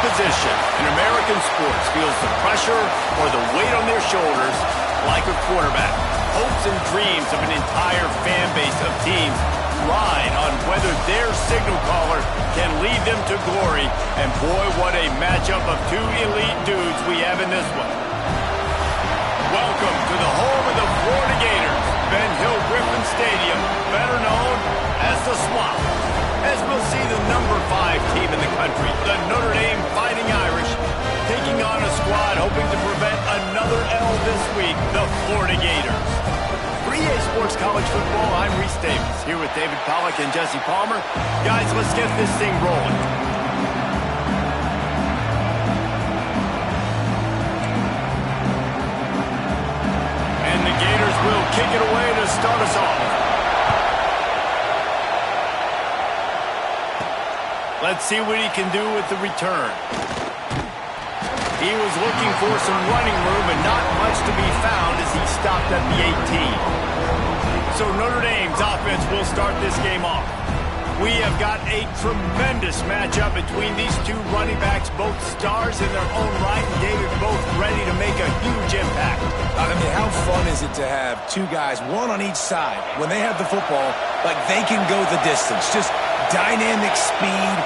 position in American sports feels the pressure or the weight on their shoulders like a quarterback. Hopes and dreams of an entire fan base of teams ride on whether their signal caller can lead them to glory. And boy, what a matchup of two elite dudes we have in this one. Welcome to the home of the Florida Gators, Ben Hill Griffin Stadium, better known as the Swamp. As we'll see the number 5 team in the country, the Notre Dame Fighting Irish, taking on a squad hoping to prevent another L this week, the Florida Gators. For EA Sports College Football, I'm Reese Davis, here with David Pollack and Jesse Palmer. Guys, let's get this thing rolling. And the Gators will kick it away to start us off. Let's see what he can do with the return. He was looking for some running room and not much to be found as he stopped at the 18. So Notre Dame's offense will start this game off. We have got a tremendous matchup between these two running backs, both stars in their own right, and David, both ready to make a huge impact. I mean, how fun is it to have two guys, one on each side, when they have the football, like they can go the distance. Just dynamic speed,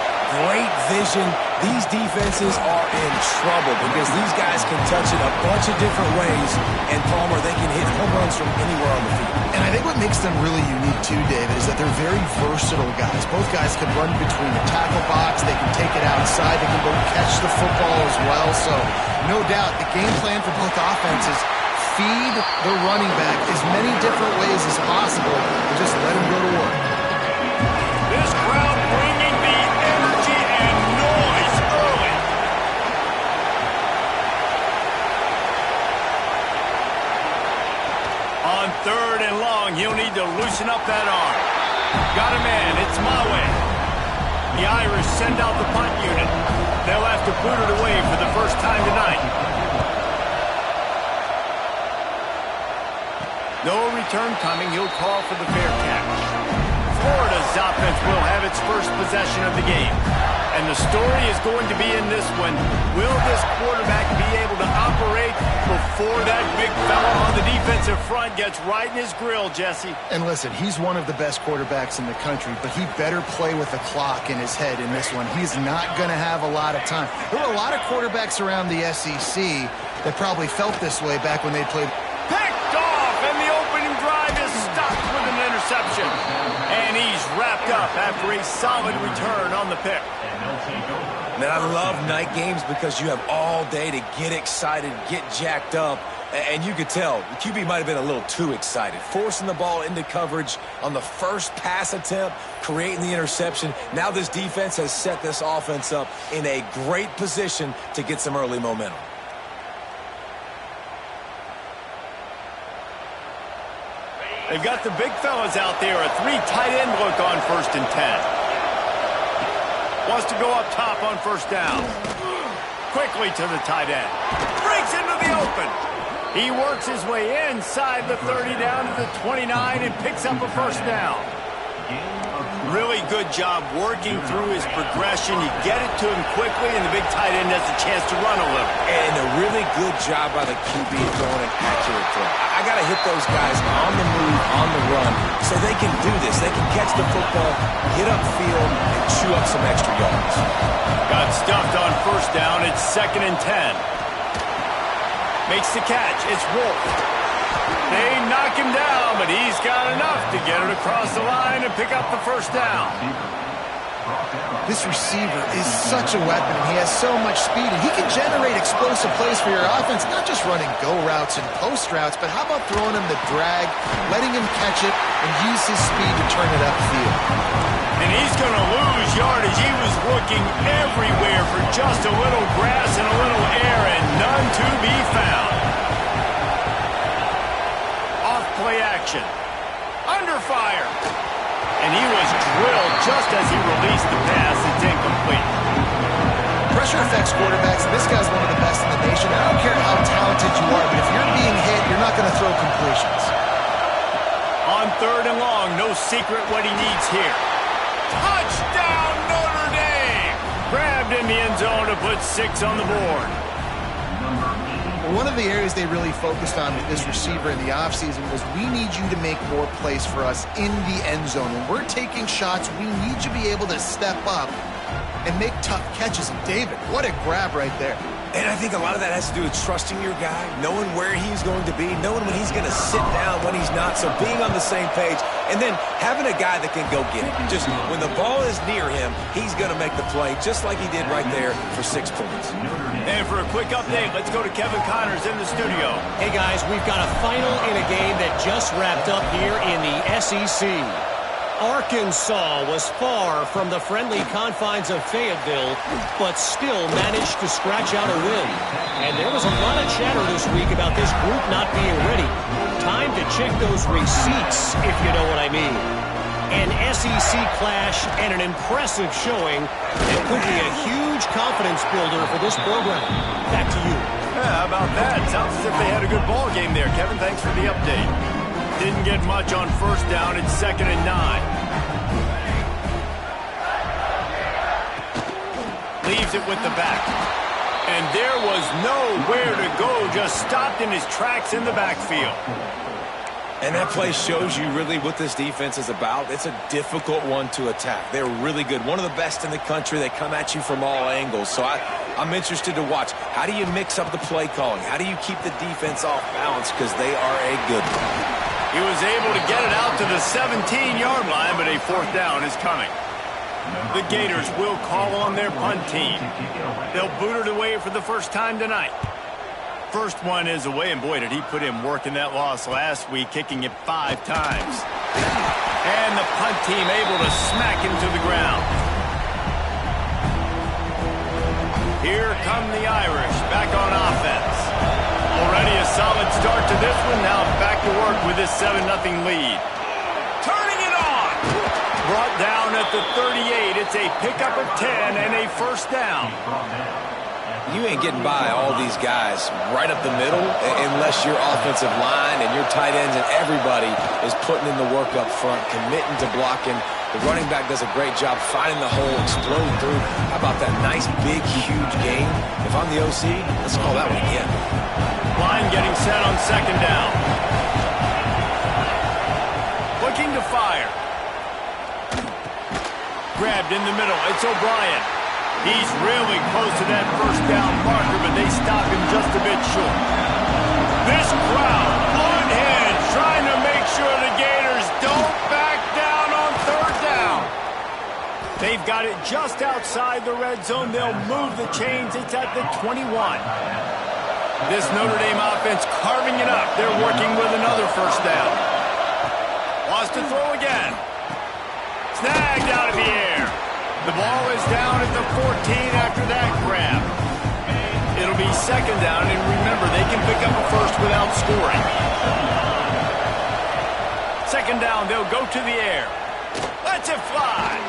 great vision. These defenses are in trouble because these guys can touch it a bunch of different ways, and Palmer, they can hit home runs from anywhere on the field. And I think what makes them really unique too, David, is that they're very versatile guys. Both guys can run between the tackle box, they can take it outside, they can go catch the football as well. So no doubt the game plan for both offenses, feed the running back as many different ways as possible and just let him go to work. This crowd bringing the energy and noise early. On 3rd and long, he'll need to loosen up that arm. Got a man, it's my way. The Irish send out the punt unit. They'll have to boot it away for the first time tonight. No return coming, he'll call for the fair catch. Florida's offense will have its first possession of the game. And the story is going to be in this one. Will this quarterback be able to operate before that big fella on the defensive front gets right in his grill, Jesse? And listen, he's one of the best quarterbacks in the country, but he better play with the clock in his head in this one. He's not going to have a lot of time. There were a lot of quarterbacks around the SEC that probably felt this way back when they played. Picked off, and the opening drive is stopped with an interception. And he's wrapped up after a solid return on the pick. Man, I love night games because you have all day to get excited, get jacked up, and you could tell the QB might have been a little too excited. Forcing the ball into coverage on the first pass attempt, creating the interception. Now this defense has set this offense up in a great position to get some early momentum. They've got the big fellas out there, a 3 tight end look on 1st and 10. Wants to go up top on 1st down. Quickly to the tight end. Breaks into the open. He works his way inside the 30 down to the 29 and picks up a 1st down. Really good job working through his progression. You get it to him quickly, and the big tight end has a chance to run a little. And a really good job by the QB throwing an accurate throw. I got to hit those guys on the move, on the run, so they can do this. They can catch the football, get upfield, and chew up some extra yards. Got stuffed on 1st down. It's 2nd and 10. Makes the catch. It's Wolf. They knock him down, but he's got enough to get it across the line and pick up the 1st down. This receiver is such a weapon, and he has so much speed, and he can generate explosive plays for your offense, not just running go routes and post routes, but how about throwing him the drag, letting him catch it, and use his speed to turn it upfield. And he's going to lose yardage. He was looking everywhere for just a little grass and a little air, and none to be found. Off-play action. Under fire. And he was drilled just as he released the pass. It's incomplete. Pressure affects quarterbacks, and this guy's one of the best in the nation. I don't care how talented you are, but if you're being hit, you're not going to throw completions. On 3rd and long, no secret what he needs here. Touchdown, Notre Dame! Grabbed and in the end zone to put 6 on the board. One of the areas they really focused on with this receiver in the offseason was we need you to make more plays for us in the end zone. When we're taking shots, we need you to be able to step up and make tough catches. And David, what a grab right there. And I think a lot of that has to do with trusting your guy, knowing where he's going to be, knowing when he's going to sit down, when he's not, so being on the same page, and then having a guy that can go get it. Just when the ball is near him, he's going to make the play, just like he did right there for 6 points. And for a quick update, let's go to Kevin Connors in the studio. Hey, guys, we've got a final in a game that just wrapped up here in the SEC. Arkansas was far from the friendly confines of Fayetteville, but still managed to scratch out a win. And there was a lot of chatter this week about this group not being ready. Time to check those receipts, if you know what I mean. An SEC clash and an impressive showing that could be a huge confidence builder for this program. Back to you. Yeah, how about that? Sounds as if they had a good ball game there. Kevin, thanks for the update. Didn't get much on first down. It's 2nd and 9. Leaves it with the back. And there was nowhere to go. Just stopped in his tracks in the backfield. And that play shows you really what this defense is about. It's a difficult one to attack. They're really good. One of the best in the country. They come at you from all angles. So I'm interested to watch. How do you mix up the play calling? How do you keep the defense off balance? Because they are a good one. He was able to get it out to the 17-yard line, but a 4th down is coming. The Gators will call on their punt team. They'll boot it away for the first time tonight. First one is away, and boy, did he put in work in that loss last week, kicking it 5 times. And the punt team able to smack him to the ground. Here come the Irish back on offense. Already a solid start to this one. Now back to work with this 7-0 lead. Turning it on. Brought down at the 38. It's a pickup of 10 and a 1st down. You ain't getting by all these guys right up the middle unless your offensive line and your tight ends and everybody is putting in the work up front, committing to blocking. The running back does a great job finding the hole, exploding through. How about that nice, big, huge game? If I'm the OC, let's call that one again. Line getting set on 2nd down. Looking to fire. Grabbed in the middle. It's O'Brien. He's really close to that 1st down marker, but they stop him just a bit short. This crowd unhinged, trying to make sure the Gators don't back down on 3rd down. They've got it just outside the red zone. They'll move the chains. It's at the 21. This Notre Dame offense carving it up. They're working with another 1st down. Wants to throw again. Snagged out of the air. The ball is down at the 14 after that grab. It'll be 2nd down, and remember, they can pick up a 1st without scoring. 2nd down, they'll go to the air. Lets it fly.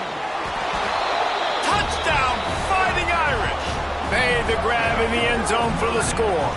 Touchdown, Fighting Irish. Made the grab in the end zone for the score.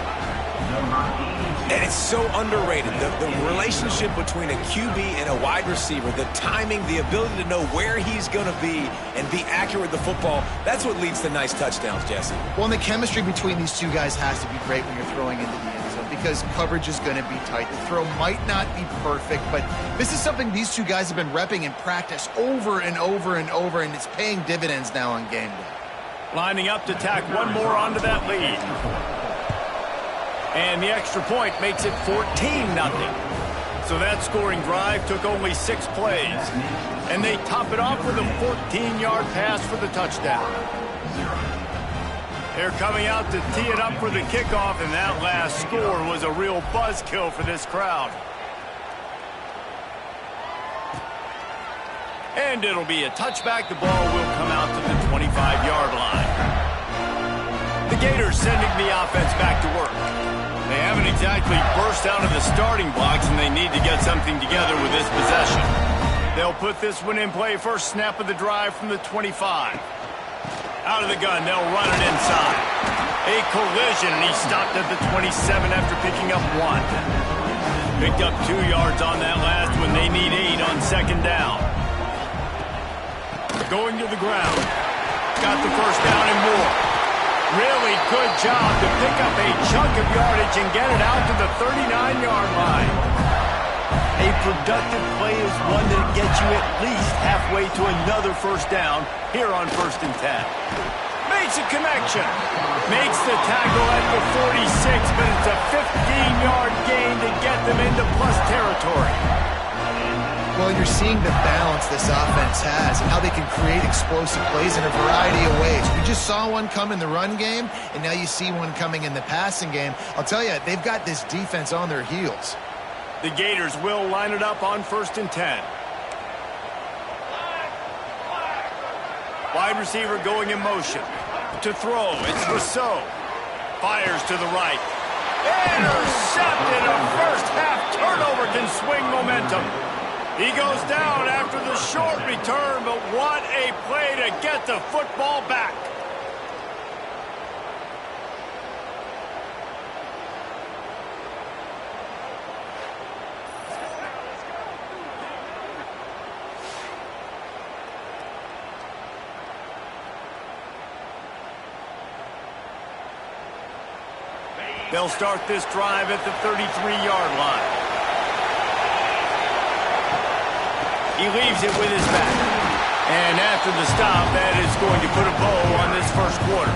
And it's so underrated. The relationship between a QB and a wide receiver, the timing, the ability to know where he's going to be and be accurate with the football, that's what leads to nice touchdowns, Jesse. Well, and the chemistry between these 2 guys has to be great when you're throwing into the end zone because coverage is going to be tight. The throw might not be perfect, but this is something these 2 guys have been repping in practice over and over and over, and it's paying dividends now on game day. Lining up to tack one more onto that lead. And the extra point makes it 14-0. So that scoring drive took only 6 plays. And they top it off with a 14-yard pass for the touchdown. They're coming out to tee it up for the kickoff, and that last score was a real buzzkill for this crowd. And it'll be a touchback. The ball will come out to the 25-yard line. The Gators sending the offense back to work. They haven't exactly burst out of the starting blocks, and they need to get something together with this possession. They'll put this one in play. First snap of the drive from the 25. Out of the gun, they'll run it inside. A collision, and he stopped at the 27 after picking up 1. Picked up 2 yards on that last one. They need 8 on 2nd down. Going to the ground. got the first down and more. Really good job to pick up a chunk of yardage and get it out to the 39-yard line. A productive play is one that gets you at least halfway to another first down here on 1st and 10. Makes a connection. Makes the tackle at the 46, but it's a 15-yard gain to get them into plus territory. Well, you're seeing the balance this offense has and how they can create explosive plays in a variety of ways. We just saw one come in the run game, and now you see one coming in the passing game. I'll tell you, they've got this defense on their heels. The Gators will line it up on 1st and 10. Wide receiver going in motion. To throw, it's Rousseau. Fires to the right. Intercepted! A first-half turnover can swing momentum. He goes down after the short return, but what a play to get the football back. They'll start this drive at the 33-yard line. He leaves it with his back. And after the stop, that is going to put a bow on this first quarter.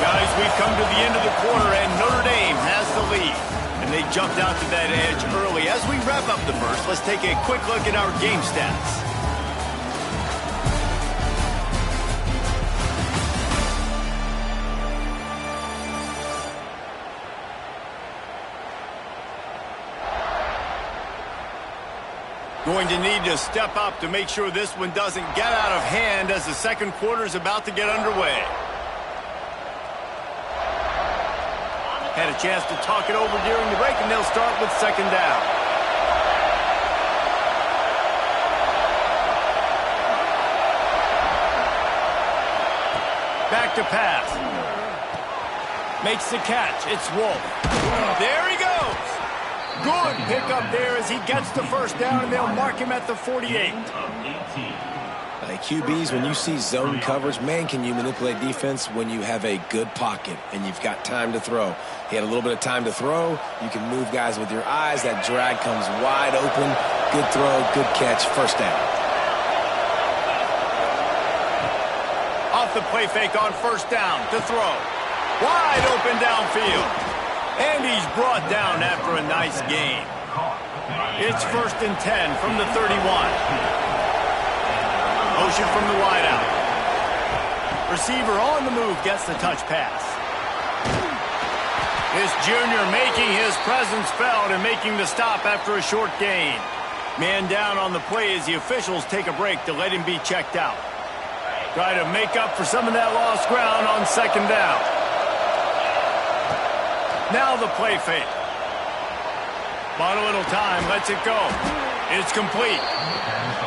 Guys, we've come to the end of the quarter, and Notre Dame has the lead. And they jumped out to that edge early. As we wrap up the first, let's take a quick look at our game stats. Going to need to step up to make sure this one doesn't get out of hand as the second quarter is about to get underway. Had a chance to talk it over during the break, and they'll start with 2nd down. Back to pass. Makes the catch. It's Wolf. There he goes. Good pickup there as he gets the first down, and they'll mark him at the 48. QBs, when you see zone coverage, man, can you manipulate defense when you have a good pocket and you've got time to throw. He had a little bit of time to throw. You can move guys with your eyes. That drag comes wide open. Good throw, good catch, first down. Off the play fake on 1st down to throw. Wide open downfield. And he's brought down after a nice gain. It's 1st and 10 from the 31. Motion from the wideout. Receiver on the move gets the touch pass. This junior making his presence felt and making the stop after a short gain. Man down on the play as the officials take a break to let him be checked out. Try to make up for some of that lost ground on 2nd down. Now the play fake. Bought a little time, lets it go. It's complete.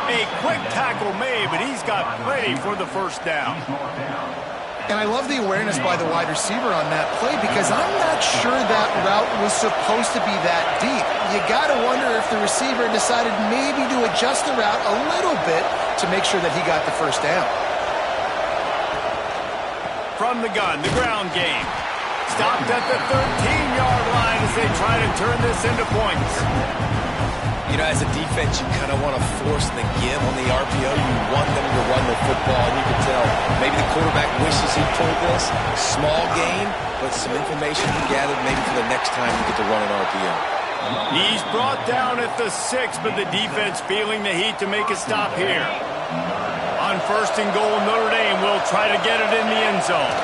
A quick tackle made, but he's got plenty for the first down. And I love the awareness by the wide receiver on that play because I'm not sure that route was supposed to be that deep. You got to wonder if the receiver decided maybe to adjust the route a little bit to make sure that he got the first down. From the gun, the ground game. Stopped at the 13-yard line as they try to turn this into points. You know, as a defense, you kind of want to force the give on the RPO. You want them to run the football, and you can tell maybe the quarterback wishes he pulled this. Small gain, but some information he gathered maybe for the next time you get to run an RPO. He's brought down at the 6, but the defense feeling the heat to make a stop here. On 1st and goal, Notre Dame will try to get it in the end zone.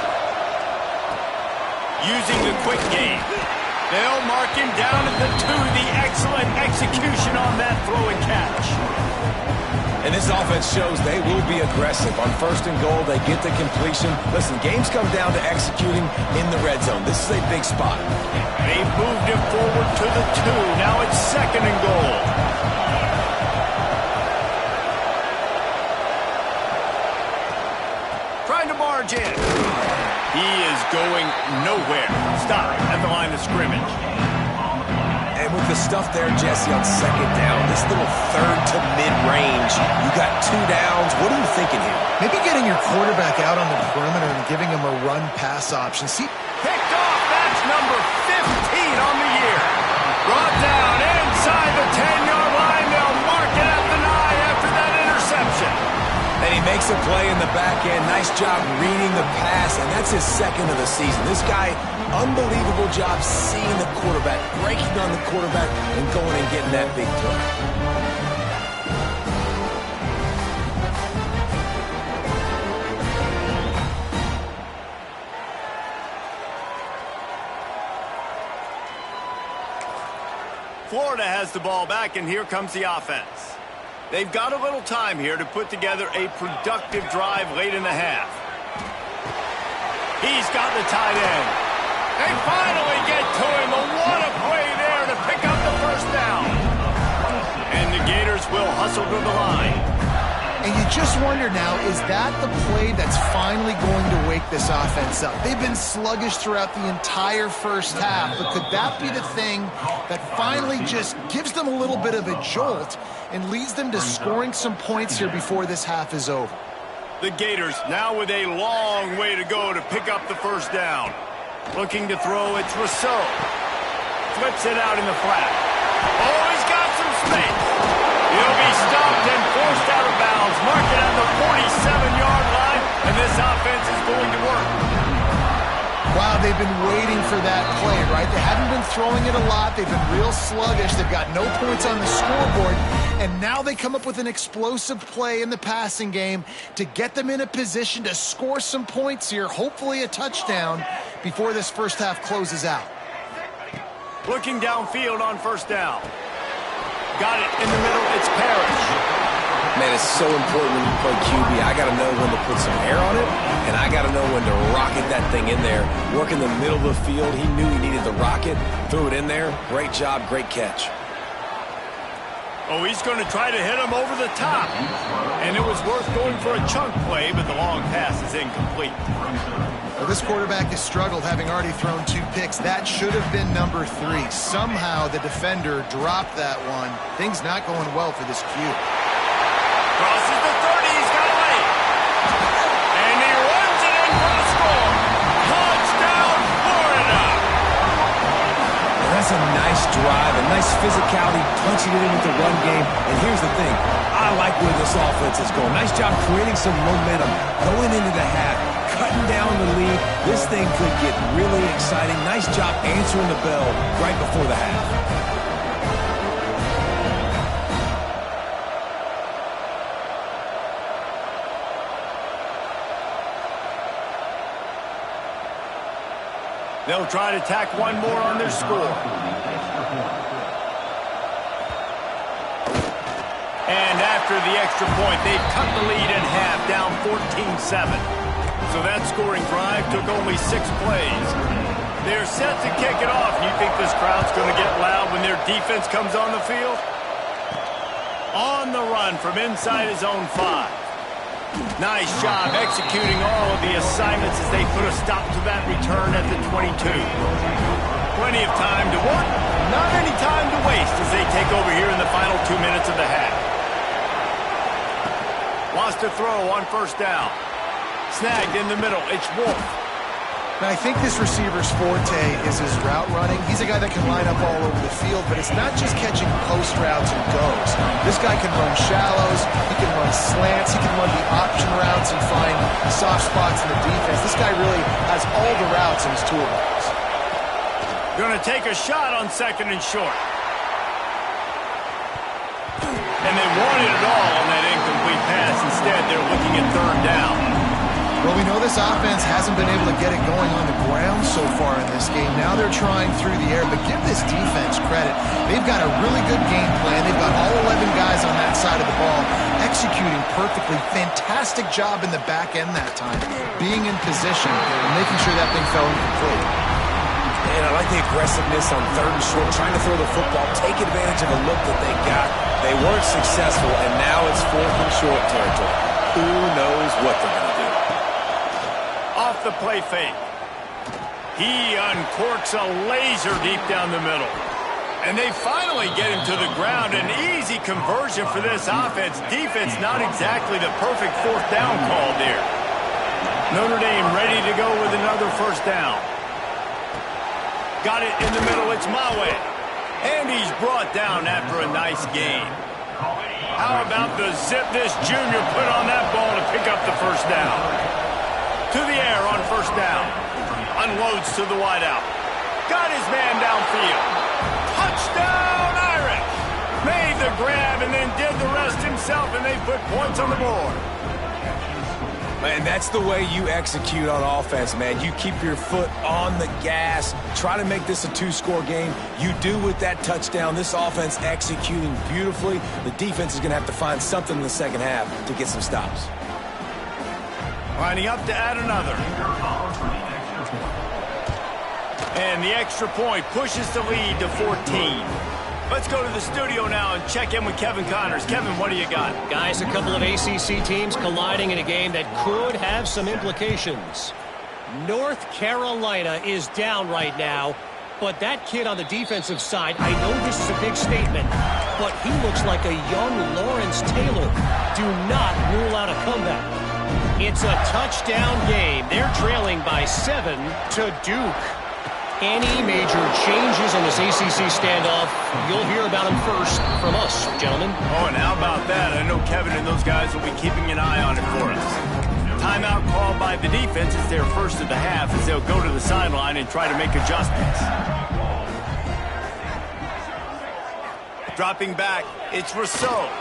Using the quick game. They'll mark him down at the 2. The excellent execution on that throw and catch. And this offense shows they will be aggressive. On 1st and goal, they get the completion. Listen, games come down to executing in the red zone. This is a big spot. They moved him forward to the 2. Now it's 2nd and goal. Trying to barge in. He is going nowhere. Stop at the line of scrimmage. And with the stuff there, Jesse, on second down, this little third to mid-range, you got 2 downs. What are you thinking here? Maybe getting your quarterback out on the perimeter and giving him a run-pass option. See, Picked off. That's number 15 on the year. Brought down inside the 10-yard line. They'll mark it at the 9 after that interception. And he makes a play in the back end. Nice job reading the pass, and that's his second of the season. This guy, unbelievable job seeing the quarterback, breaking on the quarterback, and going and getting that big play. Florida has the ball back, and here comes the offense. They've got a little time here to put together a productive drive late in the half. He's got the tight end. They finally get to him. What a play there to pick up the first down. And the Gators will hustle to the line. and you just wonder now, is that the play that's finally going to wake this offense up? They've been sluggish throughout the entire first half, but could that be the thing that finally just gives them a little bit of a jolt and leads them to scoring some points here before this half is over? The Gators now with a long way to go to pick up the first down. Looking to throw, it's Rousseau. Flips it out in the flat. Oh, he's got some space. He'll be stopped and forced out of bounds. Mark it at the 47-yard line, and this offense is going to work. Wow, they've been waiting for that play, right? They haven't been throwing it a lot. They've been real sluggish. They've got no points on the scoreboard. And now they come up with an explosive play in the passing game to get them in a position to score some points here, hopefully a touchdown, before this first half closes out. Looking downfield on first down. Got it in the middle. It's Parrish. Man, it's so important when you play QB. I got to know when to put some air on it, and I got to know when to rocket that thing in there. Work in the middle of the field. He knew he needed the rocket. Threw it in there. Great job. Great catch. Oh, he's going to try to hit him over the top. And it was worth going for a chunk play, but the long pass is incomplete. Well, this quarterback has struggled, having already thrown 2 picks. That should have been number 3. Somehow the defender dropped that one. Things not going well for this Q. Crosses the 30. He's got a lane. And he runs it in for the score. Touchdown, Florida. Well, that's a nice drive, a nice physicality, punching it in with the run game. And here's the thing. I like where this offense is going. Nice job creating some momentum going into the half. Cutting down the lead. This thing could get really exciting. Nice job answering the bell right before the half. They'll try to tack one more on their score. And after the extra point, they've cut the lead in half, down 14-7. So that scoring drive took only 6 plays. They're set to kick it off. You think this crowd's going to get loud when their defense comes on the field? On the run from inside his own 5. Nice job executing all of the assignments as they put a stop to that return at the 22. Plenty of time to work, not any time to waste as they take over here in the final 2 minutes of the half. Wants to throw on first down. Snagged in the middle. It's Wolf. Now, I think this receiver's forte is his route running. He's a guy that can line up all over the field, but it's not just catching post routes and goes. This guy can run shallows, he can run slants, he can run the option routes and find soft spots in the defense. This guy really has all the routes in his toolbox. Going to take a shot on second and short. And they wanted it all on that incomplete pass. Instead, they're looking at third down. Well, we know this offense hasn't been able to get it going on the ground so far in this game. Now they're trying through the air, but give this defense credit. They've got a really good game plan. They've got all 11 guys on that side of the ball executing perfectly. Fantastic job in the back end that time, being in position and making sure that thing fell incomplete. And I like the aggressiveness on third and short, trying to throw the football, take advantage of a look that they got. They weren't successful, and now it's fourth and short territory. Who knows what they're going to do? Off the play fake. He uncorks a laser deep down the middle. And they finally get him to the ground. An easy conversion for this offense. Defense not exactly the perfect fourth down call there. Notre Dame ready to go with another first down. Got it in the middle. It's Mawe. And he's brought down after a nice gain. How about the zip this junior put on that ball to pick up the first down? To the air on first down. Unloads to the wideout. Got his man downfield. Touchdown, Irish! Made the grab and then did the rest himself, and they put points on the board. And that's the way you execute on offense, man. You keep your foot on the gas. Try to make this a two-score game. You do with that touchdown. This offense executing beautifully. The defense is going to have to find something in the second half to get some stops. Lining up to add another. And the extra point pushes the lead to 14. Let's go to the studio now and check in with Kevin Connors. Kevin, what do you got? Guys, a couple of ACC teams colliding in a game that could have some implications. North Carolina is down right now, but that kid on the defensive side, I know this is a big statement, but he looks like a young Lawrence Taylor. Do not rule out a comeback. It's a touchdown game. They're trailing by 7 to Duke. Any major changes in this ACC standoff, you'll hear about them first from us, gentlemen. Oh, and how about that? I know Kevin and those guys will be keeping an eye on it for us. Timeout called by the defense is their first of the half as they'll go to the sideline and try to make adjustments. Dropping back, it's Rousseau.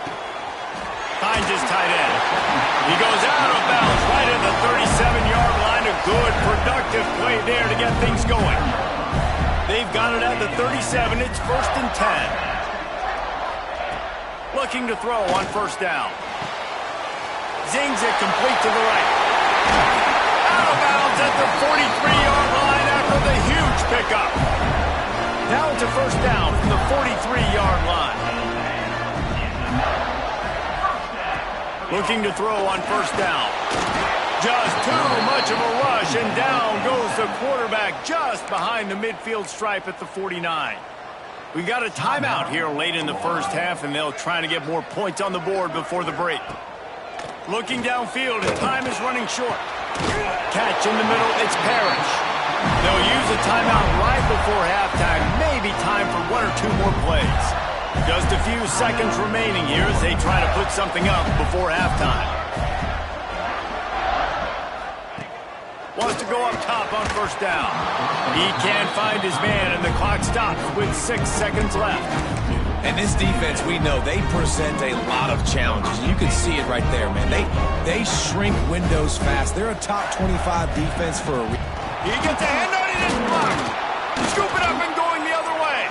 Finds his tight end. He goes out of bounds right at the 37-yard line. A good, productive play there to get things going. They've got it at the 37. It's 1st and 10. Looking to throw on first down. Zings it complete to the right. Out of bounds at the 43-yard line after the huge pickup. Now it's a first down from the 43-yard line. Looking to throw on first down. Just too much of a rush, and down goes the quarterback just behind the midfield stripe at the 49. We got a timeout here late in the first half, and they'll try to get more points on the board before the break. Looking downfield, and time is running short. Catch in the middle, it's Parrish. They'll use a timeout right before halftime. Maybe time for one or two more plays. Just a few seconds remaining here as they try to put something up before halftime. Wants to go up top on first down. He can't find his man, and the clock stops with 6 seconds left. And this defense, we know, they present a lot of challenges. You can see it right there, man. They shrink windows fast. They're a top 25 defense for a reason. He gets a hand on it and blocked. Scoop it up and going the other way.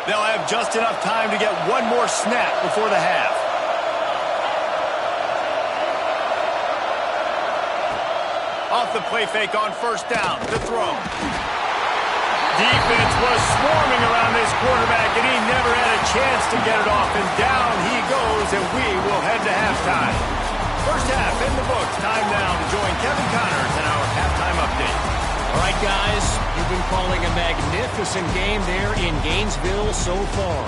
They'll have just enough time to get one more snap before the half. Off the play fake on first down to throw. Defense was swarming around this quarterback, and he never had a chance to get it off. And down he goes, and we will head to halftime. First half in the books. Time now to join Kevin Connors in our halftime update. All right, guys, you've been calling a magnificent game there in Gainesville so far.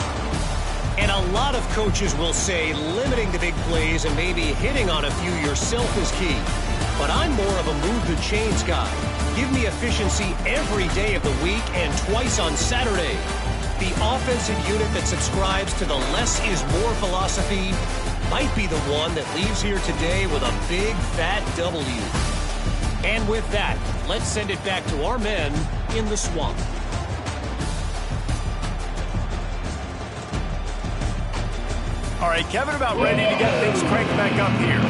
And a lot of coaches will say limiting the big plays and maybe hitting on a few yourself is key. But I'm more of a move the chains guy. Give me efficiency every day of the week and twice on Saturday. The offensive unit that subscribes to the less is more philosophy might be the one that leaves here today with a big fat W. And with that, let's send it back to our men in the swamp. All right, Kevin, about ready to get things cranked back up here.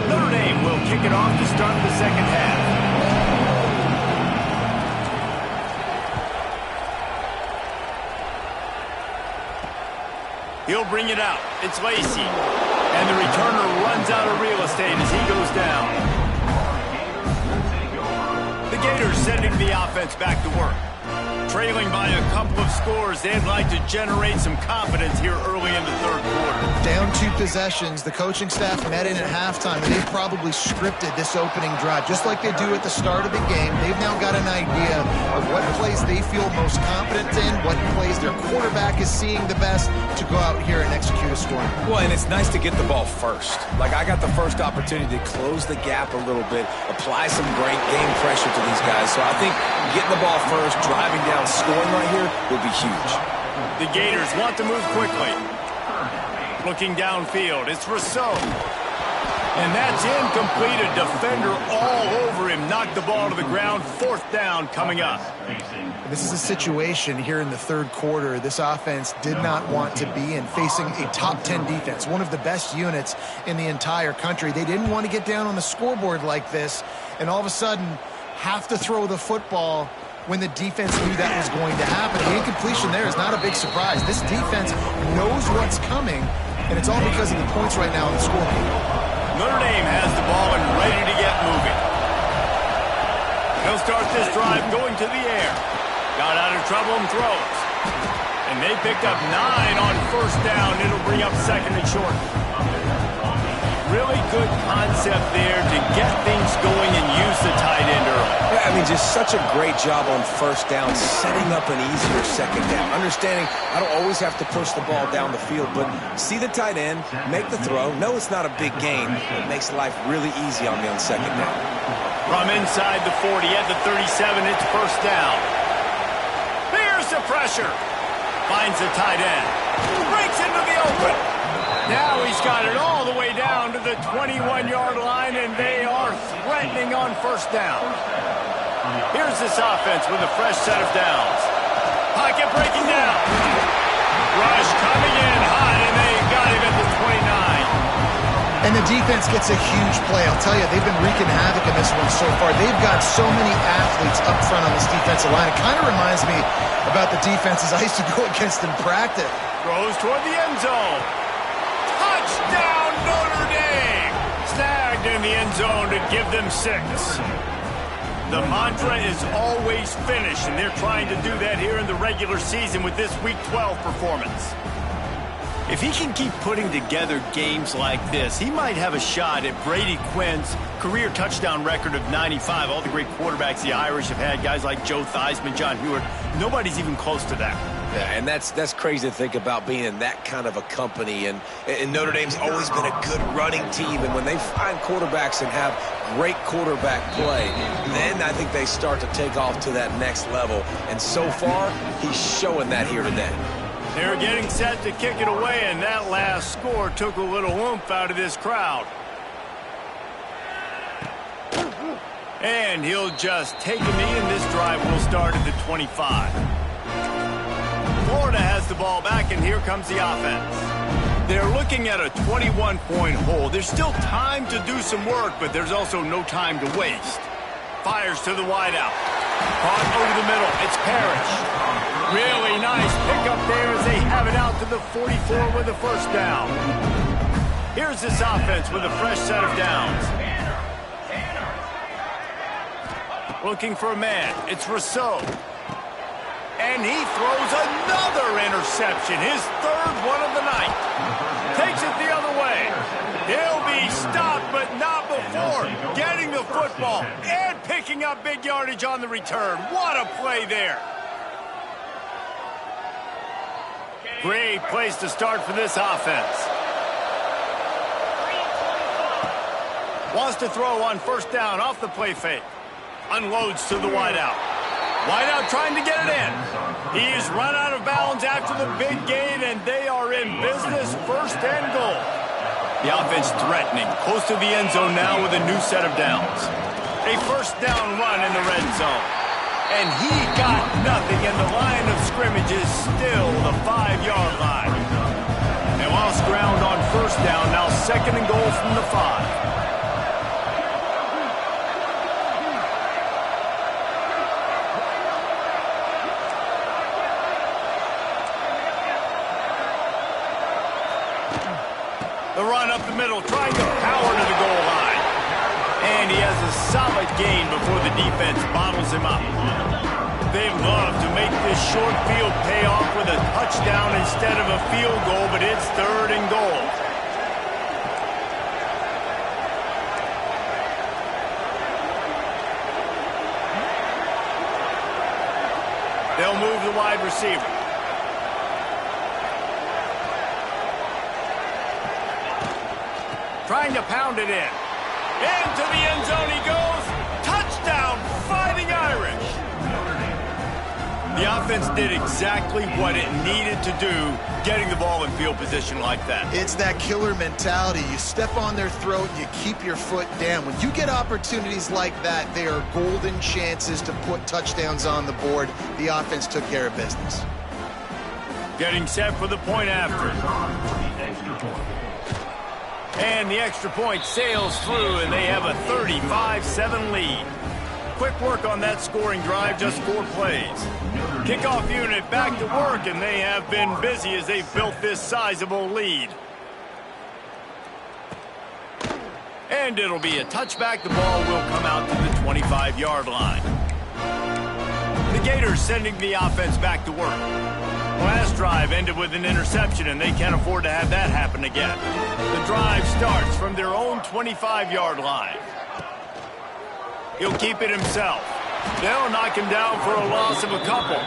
Notre Dame will kick it off to start the second half. He'll bring it out. It's Lacy. And the returner runs out of real estate as he goes down. The Gators sending the offense back to work. Trailing by a couple of scores, they'd like to generate some confidence here early in the third quarter. Down 2 possessions, the coaching staff met in at halftime, and they probably scripted this opening drive, just like they do at the start of the game. They've now got an idea of what plays they feel most confident in, what plays their quarterback is seeing the best to go out here and execute a score. Well, and it's nice to get the ball first. Like, I got the first opportunity to close the gap a little bit, apply some great game pressure to these guys. So I think getting the ball first, driving down, scoring right here would be huge. The Gators want to move quickly. Looking downfield, it's Rousseau. And that's incomplete. A defender all over him. Knocked the ball to the ground. 4th down coming up. This is a situation here in the third quarter this offense did not want to be in, facing a top 10 defense, one of the best units in the entire country. They didn't want to get down on the scoreboard like this and all of a sudden have to throw the football when the defense knew that was going to happen. The incompletion there is not a big surprise. This defense knows what's coming, and it's all because of the points right now on the scoreboard. Notre Dame has the ball and ready to get moving. He'll start this drive going to the air. Got out of trouble and throws. And they picked up 9 on 1st down. It'll bring up 2nd and short. Really good concept there to get things going and use the tight end early. Yeah, I mean, just such a great job on 1st down, setting up an easier 2nd down. Understanding I don't always have to push the ball down the field, but see the tight end, make the throw. No, it's not a big gain. It makes life really easy on me on 2nd down. From inside the 40 at the 37, it's 1st down. Here's the pressure. Finds the tight end. Breaks into the open. Now he's got it all the way down to the 21-yard line, and they are threatening on 1st down. Here's this offense with a fresh set of downs. Pocket breaking down. Rush coming in hot, and they got him at the 29. And the defense gets a huge play. I'll tell you, they've been wreaking havoc in this one so far. They've got so many athletes up front on this defensive line. It kind of reminds me about the defenses I used to go against in practice. Throws toward the end zone. Touchdown, Notre Dame! Snagged in the end zone to give them 6. The mantra is always finish, and they're trying to do that here in the regular season with this Week 12 performance. If he can keep putting together games like this, he might have a shot at Brady Quinn's career touchdown record of 95. All the great quarterbacks the Irish have had, guys like Joe Theismann, John Hewitt, nobody's even close to that. Yeah, and that's crazy to think about being in that kind of a company. And Notre Dame's always been a good running team. And when they find quarterbacks and have great quarterback play, then I think they start to take off to that next level. And so far, he's showing that here today. They're getting set to kick it away, and that last score took a little oomph out of this crowd. And he'll just take a knee, and this drive will start at the 25. Florida has the ball back, and here comes the offense. They're looking at a 21-point hole. There's still time to do some work, but there's also no time to waste. Fires to the wideout. Caught over the middle. It's Parrish. Really nice pickup there as they have it out to the 44 with a 1st down. Here's this offense with a fresh set of downs. Looking for a man. It's Rousseau. And he throws another interception, his 3rd one of the night. Takes it the other way. He'll be stopped, but not before getting the football and picking up big yardage on the return. What a play there. Great place to start for this offense. Wants to throw on 1st down off the play fake. Unloads to the wideout. Wideout trying to get it in. He's run out of bounds after the big gain, and they are in business, 1st and goal. The offense threatening, close to the end zone now with a new set of downs. A 1st down run in the red zone. And he got nothing, and the line of scrimmage is still the 5-yard line. They lost ground on 1st down, now 2nd and goal from the 5. The run up the middle, trying to power to the goal line. And he has a solid gain before the defense bottles him up. They love to make this short field pay off with a touchdown instead of a field goal, but it's 3rd and goal. They'll move the wide receiver. Trying to pound it in. Into the end zone he goes. Touchdown, Fighting Irish. The offense did exactly what it needed to do, getting the ball in field position like that. It's that killer mentality. You step on their throat, you keep your foot down. When you get opportunities like that, they are golden chances to put touchdowns on the board. The offense took care of business. Getting set for the point after. And the extra point sails through, and they have a 35-7 lead. Quick work on that scoring drive, just 4 plays. Kickoff unit back to work, and they have been busy as they've built this sizable lead. And it'll be a touchback. The ball will come out to the 25-yard line. The Gators sending the offense back to work. Last drive ended with an interception, and they can't afford to have that happen again. The drive starts from their own 25-yard line. He'll keep it himself. They'll knock him down for a loss of a couple.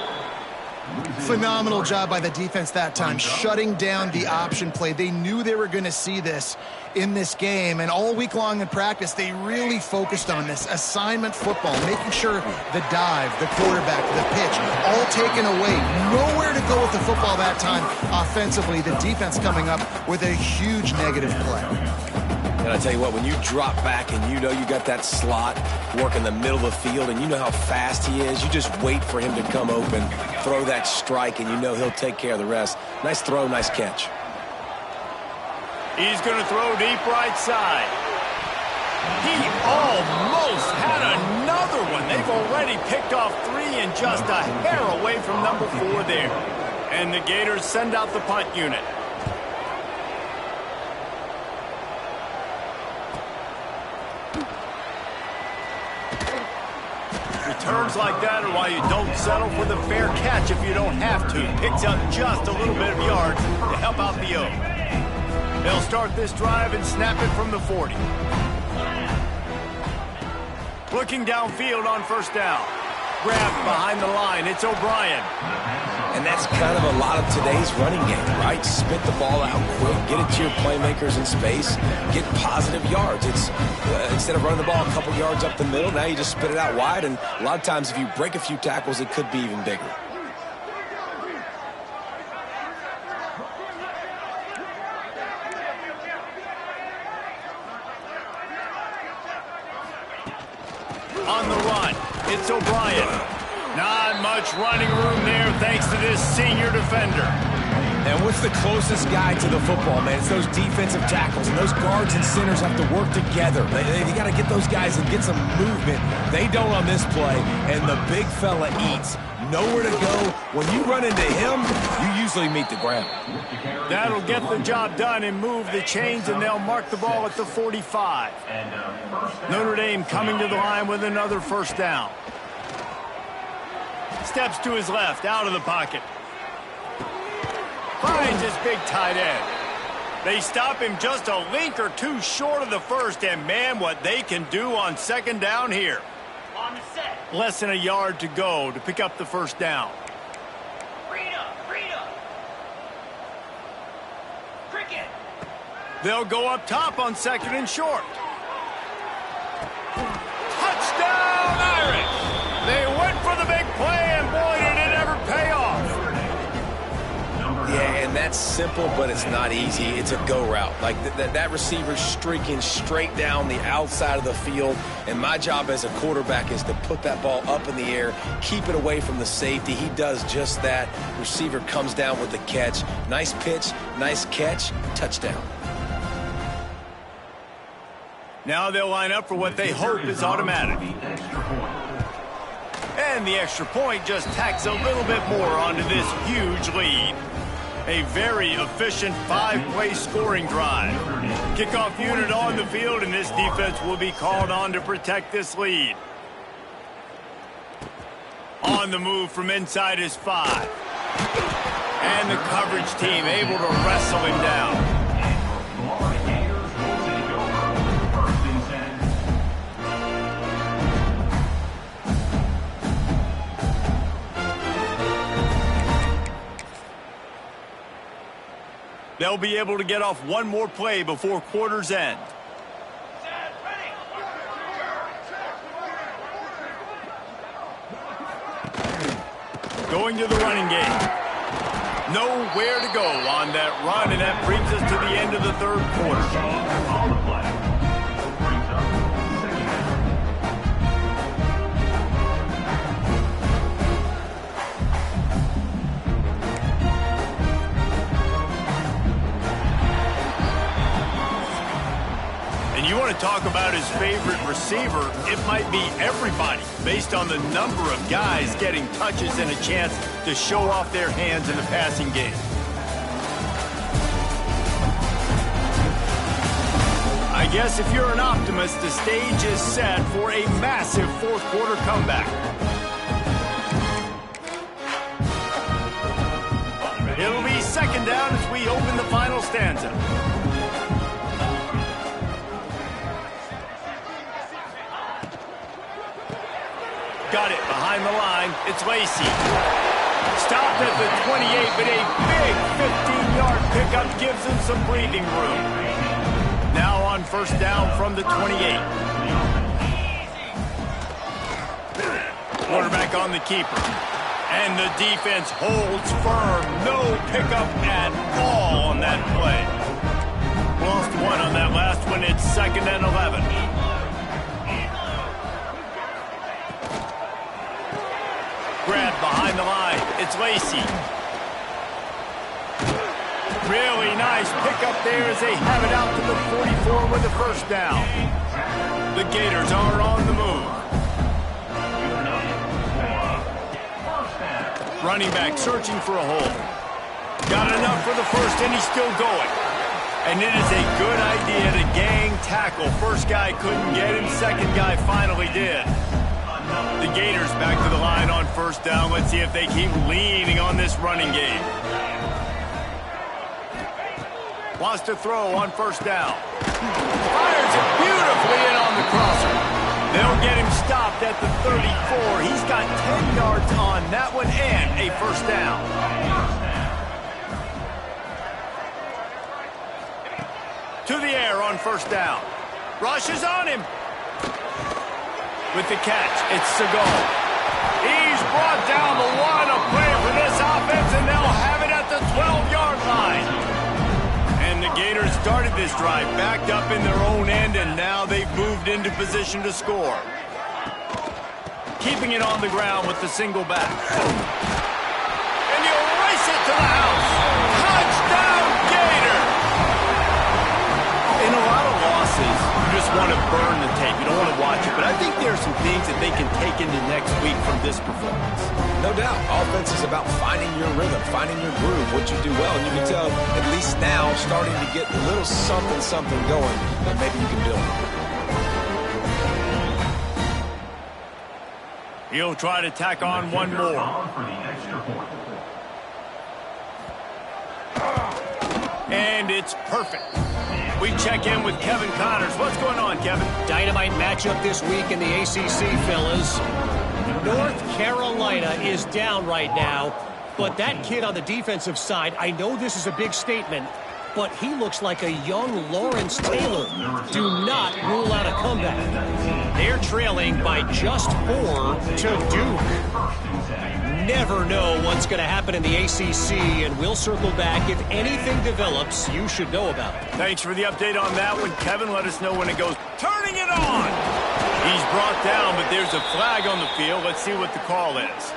Phenomenal job by the defense that time, shutting down the option play. They knew they were going to see this in this game, and all week long in practice, they really focused on this assignment football, making sure the dive, the quarterback, the pitch, all taken away. Nowhere to go with the football that time offensively. The defense coming up with a huge negative play. And I tell you what, when you drop back and you know you got that slot work in the middle of the field and you know how fast he is, you just wait for him to come open, throw that strike, and you know he'll take care of the rest. Nice throw, nice catch. He's going to throw deep right side. He almost had another one. They've already picked off 3 and just a hair away from number 4 there. And the Gators send out the punt unit. Returns like that are why you don't settle for the fair catch if you don't have to. Picks up just a little bit of yards to help out the O. They'll start this drive and snap it from the 40. Looking downfield on first down. Grabbed behind the line. It's O'Brien. And that's kind of a lot of today's running game, right? Spit the ball out quick, get it to your playmakers in space, get positive yards. It's instead of running the ball a couple yards up the middle, now you just spit it out wide, and a lot of times if you break a few tackles, it could be even bigger. On the run, it's O'Brien. Not much running room there thanks to this senior defender. And what's the closest guy to the football, man? It's those defensive tackles, and those guards and centers have to work together. They got to get those guys and get some movement. They don't on this play, and the big fella eats. Nowhere to go. When you run into him, you usually meet the ground. That'll get the job done and move the chains, and they'll mark the ball at the 45. Notre Dame coming to the line with another first down. Steps to his left, out of the pocket. Finds his big tight end. They stop him just a link or two short of the first, and man, what they can do on second down here. On the set. Less than a yard to go to pick up the first down. Rita. Cricket. They'll go up top on second and short. Touchdown, Irish! They went for the big play, and boy, did it ever pay off. Yeah, and that's simple, but it's not easy. It's a go route. Like that receiver's streaking straight down the outside of the field, and my job as a quarterback is to put that ball up in the air, keep it away from the safety. He does just that. Receiver comes down with the catch. Nice pitch, nice catch, touchdown. Now they'll line up for what they hope is automatic. And the extra point just tacks a little bit more onto this huge lead. A very efficient 5-play scoring drive. Kickoff unit on the field, and this defense will be called on to protect this lead. On the move from inside his 5. And the coverage team able to wrestle him down. They'll be able to get off one more play before quarter's end. Going to the running game. Nowhere to go on that run, and that brings us to the end of the third quarter. You want to talk about his favorite receiver, it might be everybody based on the number of guys getting touches and a chance to show off their hands in the passing game. I guess if you're an optimist, the stage is set for a massive fourth quarter comeback. It'll be second down as we open the final stanza. Got it behind the line. It's Lacy. Stopped at the 28, but a big 15-yard pickup gives him some breathing room. Now on first down from the 28. Quarterback on the keeper. And the defense holds firm. No pickup at all on that play. Lost one on that last one. It's second and 11. Grab behind the line. It's Lacy. Really nice pickup there as they have it out to the 44 with the first down. The Gators are on the move. Running back searching for a hole. Got enough for the first, and he's still going. And it is a good idea to gang tackle. First guy couldn't get him. Second guy finally did. The Gators back to the line on first down. Let's see if they keep leaning on this running game. Wants to throw on first down. Fires it beautifully in on the crosser. They'll get him stopped at the 34. He's got 10 yards on that one and a first down. To the air on first down. Rushes on him. With the catch, it's Segal. He's brought down the line of play for this offense, and they'll have it at the 12-yard line. And the Gators started this drive backed up in their own end, and now they've moved into position to score. Keeping it on the ground with the single back. And you race it to the house. Touchdown, Gator! In a lot of losses, you just want to burn the tape. You don't want to watch it. But I think there are some things that they can take into next week from this performance. No doubt. Offense is about finding your rhythm, finding your groove, what you do well. And you can tell, at least now, starting to get a little something going that maybe you can build. He'll try to tack on one more. And it's perfect. We check in with Kevin Connors. What's going on, Kevin? Dynamite matchup this week in the ACC, fellas. North Carolina is down right now, but that kid on the defensive side, I know this is a big statement, but he looks like a young Lawrence Taylor. Do not rule out a comeback. They're trailing by just 4 to Duke. Never know what's going to happen in the ACC, and we'll circle back. If anything develops, you should know about it. Thanks for the update on that one, Kevin. Let us know when it goes. Turning it on! He's brought down, but there's a flag on the field. Let's see what the call is.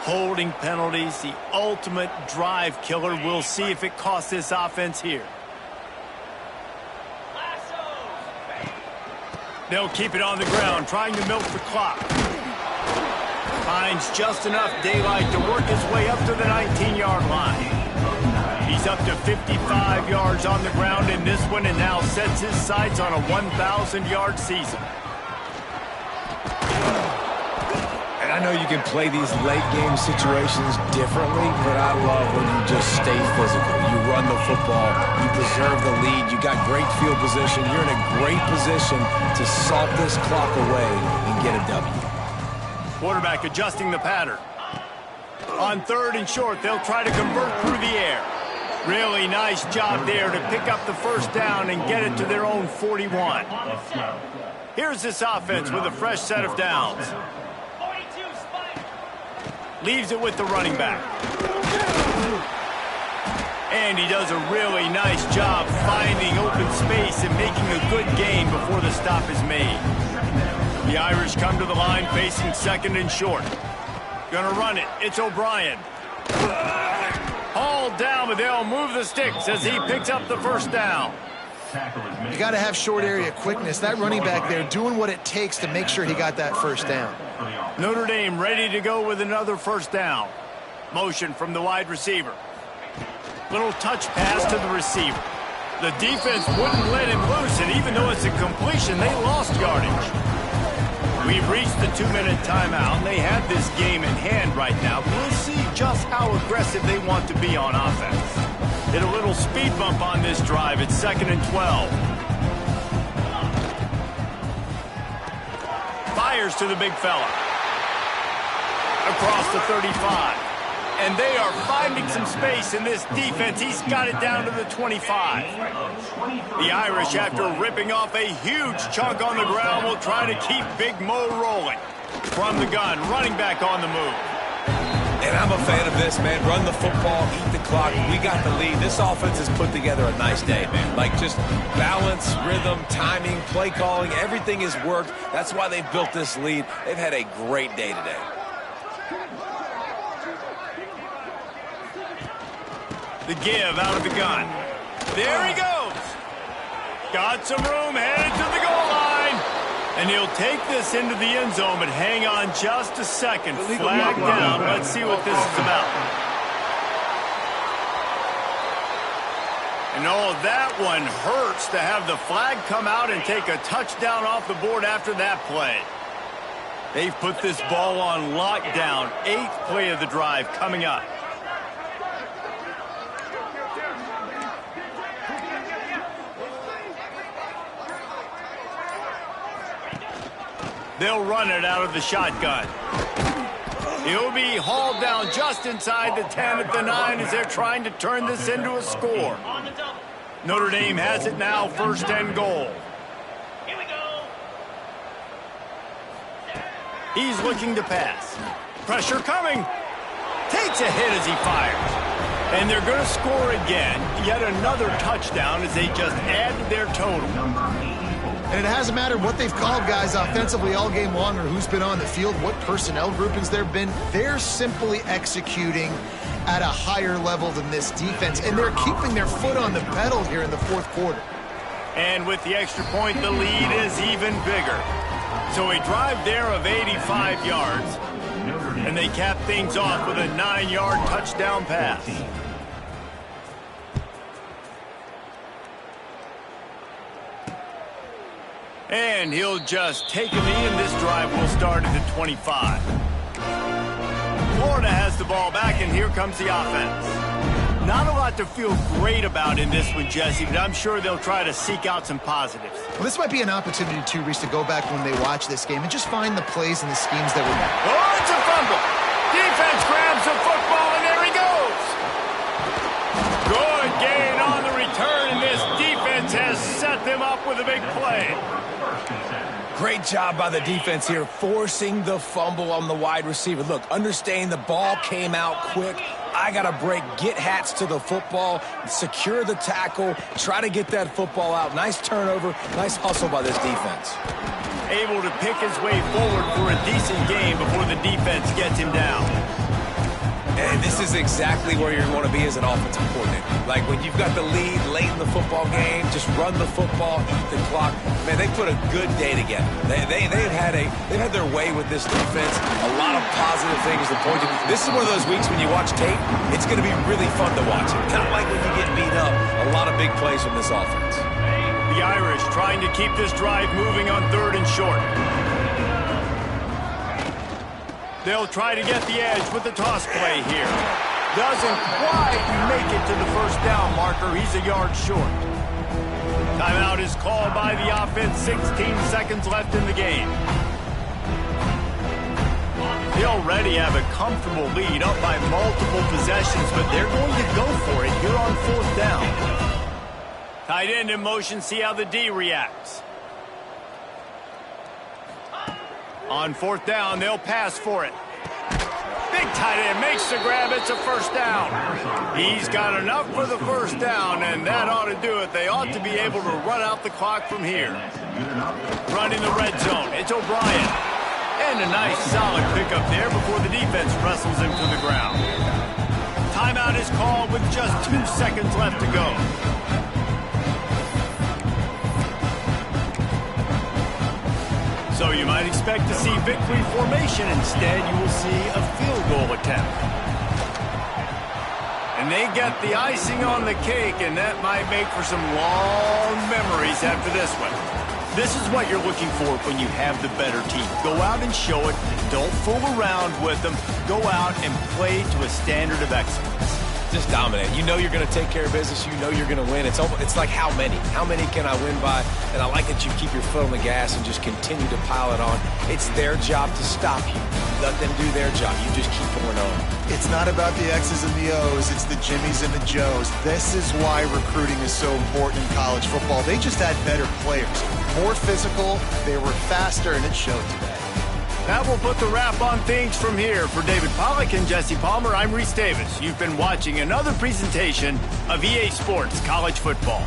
Holding penalties, the ultimate drive killer. We'll see if it costs this offense here. They'll keep it on the ground, trying to milk the clock. Finds just enough daylight to work his way up to the 19-yard line. He's up to 55 yards on the ground in this one and now sets his sights on a 1,000-yard season. And I know you can play these late-game situations differently, but I love when you just stay physical. You run the football, you preserve the lead, you got great field position, you're in a great position to salt this clock away and get a W. Quarterback adjusting the pattern. On 3rd and short, they'll try to convert through the air. Really nice job there to pick up the first down and get it to their own 41. Here's this offense with a fresh set of downs. Leaves it with the running back. And he does a really nice job finding open space and making a good gain before the stop is made. The Irish come to the line facing 2nd and short. Gonna run it. It's O'Brien. Hauled down, but they'll move the sticks as he picks up the first down. You got to have short area quickness. That running back there doing what it takes to make sure he got that first down. Notre Dame ready to go with another first down. Motion from the wide receiver. Little touch pass to the receiver. The defense wouldn't let him loose, and even though it's a completion, they lost yardage. We've reached the 2-minute timeout, and they have this game in hand right now. We'll see just how aggressive they want to be on offense. Hit a little speed bump on this drive. It's 2nd and 12. Fires to the big fella. Across the 35. And they are finding some space in this defense. He's got it down to the 25. The Irish, after ripping off a huge chunk on the ground, will try to keep Big Mo rolling. From the gun, running back on the move. And I'm a fan of this, man. Run the football, eat the clock. We got the lead. This offense has put together a nice day, man. Like just balance, rhythm, timing, play calling, everything has worked. That's why they've built this lead. They've had a great day today. The give out of the gun. There he goes. Got some room, headed to the goal line. And he'll take this into the end zone, but hang on just a second. Flag down. Let's see what this is about. And oh, that one hurts to have the flag come out and take a touchdown off the board after that play. They've put this ball on lockdown. 8th play of the drive coming up. They'll run it out of the shotgun. He'll be hauled down just inside the 10 at the 9 as they're trying to turn this into a score. Notre Dame has it now, 1st and goal. Here we go. He's looking to pass. Pressure coming. Takes a hit as he fires. And they're going to score again. Yet another touchdown as they just add to their total. And it hasn't mattered what they've called guys offensively all game long or who's been on the field, what personnel groupings there have been. They're simply executing at a higher level than this defense, and they're keeping their foot on the pedal here in the 4th quarter. And with the extra point, the lead is even bigger. So a drive there of 85 yards, and they cap things off with a 9-yard touchdown pass. And he'll just take a knee, and this drive will start at the 25. Florida has the ball back, and here comes the offense. Not a lot to feel great about in this one, Jesse, but I'm sure they'll try to seek out some positives. Well, this might be an opportunity, too, Reese, to go back when they watch this game and just find the plays and the schemes that were... Oh, it's a fumble. Defense grabs the football, and there he goes. Good gain on the return, and this defense has set them up with a big play. Great job by the defense here, forcing the fumble on the wide receiver. Look, understanding the ball came out quick. I got to break, get hats to the football, secure the tackle, try to get that football out. Nice turnover, nice hustle by this defense. Able to pick his way forward for a decent game before the defense gets him down. And this is exactly where you want to be as an offensive coordinator. Like when you've got the lead late in the football game, just run the football, eat the clock. Man, they put a good day together. They've had their way with this defense. A lot of positive things to point to. This is one of those weeks when you watch tape, it's going to be really fun to watch it. Not like when you get beat up. A lot of big plays from this offense. The Irish trying to keep this drive moving on 3rd and short. They'll try to get the edge with the toss play here. Doesn't quite make it to the first down marker. He's a yard short. Timeout is called by the offense. 16 seconds left in the game. They already have a comfortable lead, up by multiple possessions, but they're going to go for it here on 4th down. Tight end in motion, see how the D reacts. On 4th down, they'll pass for it. Big tight end makes the grab. It's a first down. He's got enough for the first down, and that ought to do it. They ought to be able to run out the clock from here. Running the red zone. It's O'Brien. And a nice solid pickup there before the defense wrestles him to the ground. Timeout is called with just 2 seconds left to go. So you might expect to see victory formation. Instead, you will see a field goal attempt. And they get the icing on the cake, and that might make for some long memories after this one. This is what you're looking for when you have the better team. Go out and show it. Don't fool around with them. Go out and play to a standard of excellence. Just dominate. You know you're going to take care of business. You know you're going to win. It's like how many? How many can I win by? And I like that you keep your foot on the gas and just continue to pile it on. It's their job to stop you. Let them do their job. You just keep going on. It's not about the X's and the O's. It's the Jimmies and the Joes. This is why recruiting is so important in college football. They just had better players. More physical. They were faster, and it showed today. That will put the wrap on things from here. For David Pollack and Jesse Palmer, I'm Reese Davis. You've been watching another presentation of EA Sports College Football.